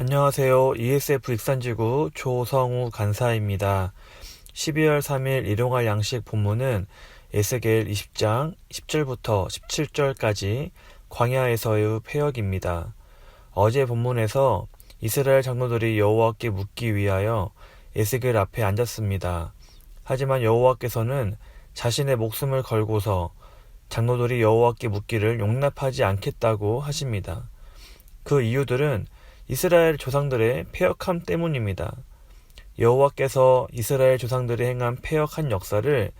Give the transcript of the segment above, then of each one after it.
안녕하세요. ESF 익산지구 조성우 간사입니다. 12월 3일 일용할 양식 본문은 에스겔 20장 10절부터 17절까지 광야에서의 패역입니다. 어제 본문에서 이스라엘 장로들이 여호와께 묻기 위하여 에스겔 앞에 앉았습니다. 하지만 여호와께서는 자신의 목숨을 걸고서 장로들이 여호와께 묻기를 용납하지 않겠다고 하십니다. 그 이유들은 이스라엘 조상들의 패역함 때문입니다. 여호와께서 이스라엘 조상들이 행한 패역한 역사를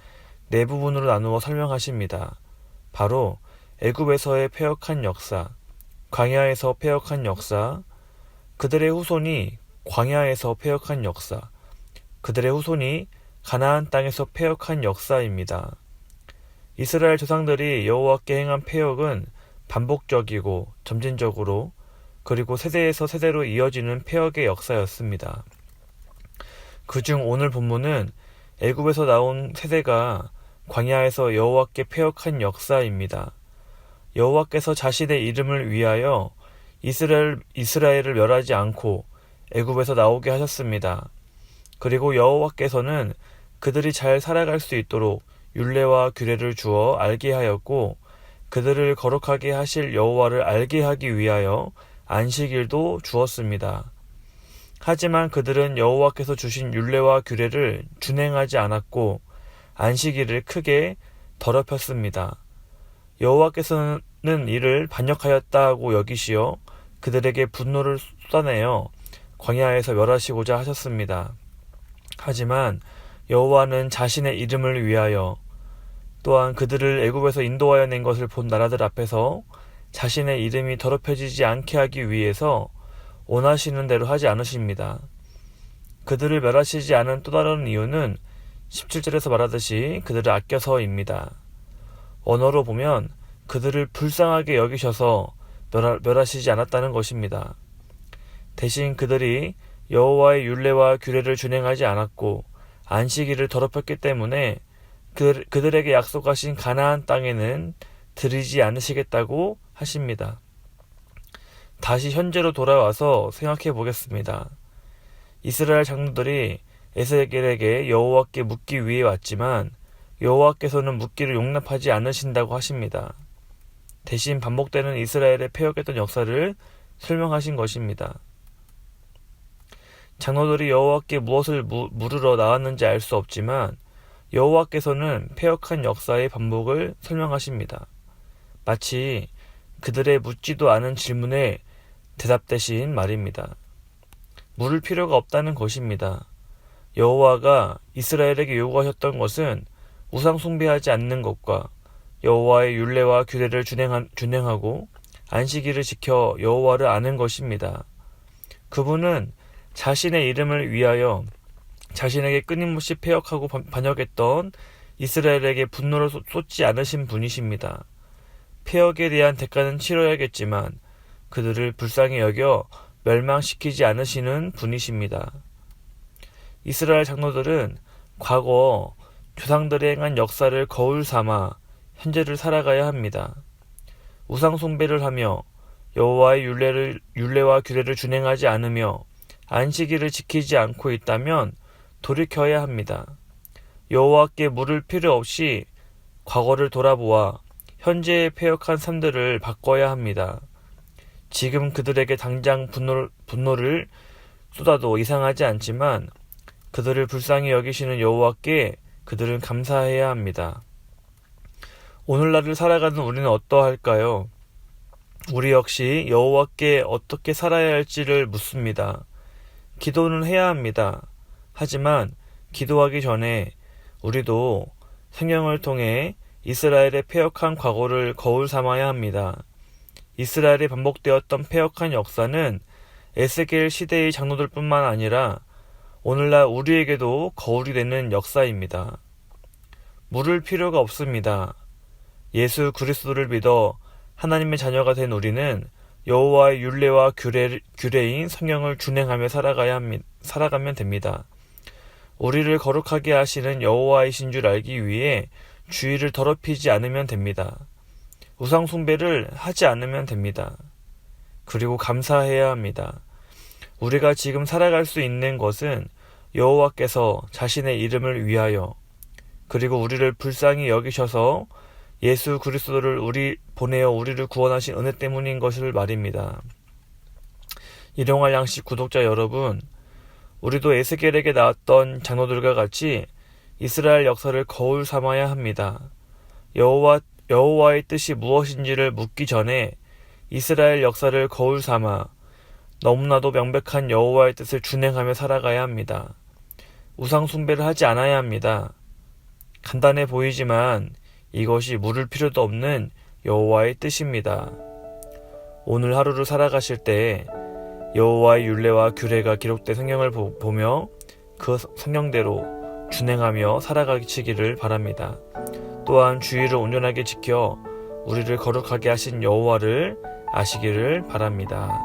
네 부분으로 나누어 설명하십니다. 바로 애굽에서의 패역한 역사, 광야에서 패역한 역사, 그들의 후손이 광야에서 패역한 역사, 그들의 후손이 가나안 땅에서 패역한 역사입니다. 이스라엘 조상들이 여호와께 행한 패역은 반복적이고 점진적으로 그리고 세대에서 세대로 이어지는 패역의 역사였습니다. 그중 오늘 본문은 애굽에서 나온 세대가 광야에서 여호와께 패역한 역사입니다. 여호와께서 자신의 이름을 위하여 이스라엘을 멸하지 않고 애굽에서 나오게 하셨습니다. 그리고 여호와께서는 그들이 잘 살아갈 수 있도록 율례와 규례를 주어 알게 하였고 그들을 거룩하게 하실 여호와를 알게 하기 위하여 안식일도 주었습니다. 하지만 그들은 여호와께서 주신 율례와 규례를 준행하지 않았고 안식일을 크게 더럽혔습니다. 여호와께서는 이를 반역하였다고 여기시어 그들에게 분노를 쏟아내어 광야에서 멸하시고자 하셨습니다. 하지만 여호와는 자신의 이름을 위하여 또한 그들을 애굽에서 인도하여 낸 것을 본 나라들 앞에서 자신의 이름이 더럽혀지지 않게 하기 위해서 원하시는 대로 하지 않으십니다. 그들을 멸하시지 않은 또 다른 이유는 17절에서 말하듯이 그들을 아껴서입니다. 언어로 보면 그들을 불쌍하게 여기셔서 멸하시지 않았다는 것입니다. 대신 그들이 여호와의 율례와 규례를 준행하지 않았고 안식일을 더럽혔기 때문에 그들에게 약속하신 가나안 땅에는 들이지 않으시겠다고 하십니다. 다시 현재로 돌아와서 생각해 보겠습니다. 이스라엘 장로들이 에스겔에게 여호와께 묻기 위해 왔지만 여호와께서는 묻기를 용납하지 않으신다고 하십니다. 대신 반복되는 이스라엘의 패역했던 역사를 설명하신 것입니다. 장로들이 여호와께 무엇을 물으러 나왔는지 알 수 없지만 여호와께서는 패역한 역사의 반복을 설명하십니다. 마치 그들의 묻지도 않은 질문에 대답되신 말입니다. 물을 필요가 없다는 것입니다. 여호와가 이스라엘에게 요구하셨던 것은 우상 숭배하지 않는 것과 여호와의 율례와 규례를 준행하고 안식일을 지켜 여호와를 아는 것입니다. 그분은 자신의 이름을 위하여 자신에게 끊임없이 패역하고 반역했던 이스라엘에게 분노를 쏟지 않으신 분이십니다. 패역에 대한 대가는 치러야겠지만 그들을 불쌍히 여겨 멸망시키지 않으시는 분이십니다. 이스라엘 장로들은 과거 조상들이 행한 역사를 거울 삼아 현재를 살아가야 합니다. 우상 숭배를 하며 여호와의 율례와 규례를 준행하지 않으며 안식일을 지키지 않고 있다면 돌이켜야 합니다. 여호와께 물을 필요 없이 과거를 돌아보아 현재의 패역한 삶들을 바꿔야 합니다. 지금 그들에게 당장 분노를 쏟아도 이상하지 않지만 그들을 불쌍히 여기시는 여호와께 그들은 감사해야 합니다. 오늘날을 살아가는 우리는 어떠할까요? 우리 역시 여호와께 어떻게 살아야 할지를 묻습니다. 기도는 해야 합니다. 하지만 기도하기 전에 우리도 성경을 통해 이스라엘의 패역한 과거를 거울 삼아야 합니다. 이스라엘이 반복되었던 패역한 역사는 에스겔 시대의 장로들뿐만 아니라 오늘날 우리에게도 거울이 되는 역사입니다. 물을 필요가 없습니다. 예수 그리스도를 믿어 하나님의 자녀가 된 우리는 여호와의 율례와 규례인 성경을 준행하며 살아가면 됩니다. 우리를 거룩하게 하시는 여호와이신 줄 알기 위해 주의를 더럽히지 않으면 됩니다. 우상 숭배를 하지 않으면 됩니다. 그리고 감사해야 합니다. 우리가 지금 살아갈 수 있는 것은 여호와께서 자신의 이름을 위하여 그리고 우리를 불쌍히 여기셔서 예수 그리스도를 보내어 우리를 구원하신 은혜 때문인 것을 말입니다. 일용할 양식 구독자 여러분, 우리도 에스겔에게 나왔던 장로들과 같이 이스라엘 역사를 거울 삼아야 합니다. 여호와의 뜻이 무엇인지를 묻기 전에 이스라엘 역사를 거울 삼아 너무나도 명백한 여호와의 뜻을 준행하며 살아가야 합니다. 우상 숭배를 하지 않아야 합니다. 간단해 보이지만 이것이 물을 필요도 없는 여호와의 뜻입니다. 오늘 하루를 살아가실 때 여호와의 율례와 규례가 기록된 성경을 보며 그 성경대로 준행하며 살아가시기를 바랍니다. 또한 주의를 온전하게 지켜 우리를 거룩하게 하신 여호와를 아시기를 바랍니다.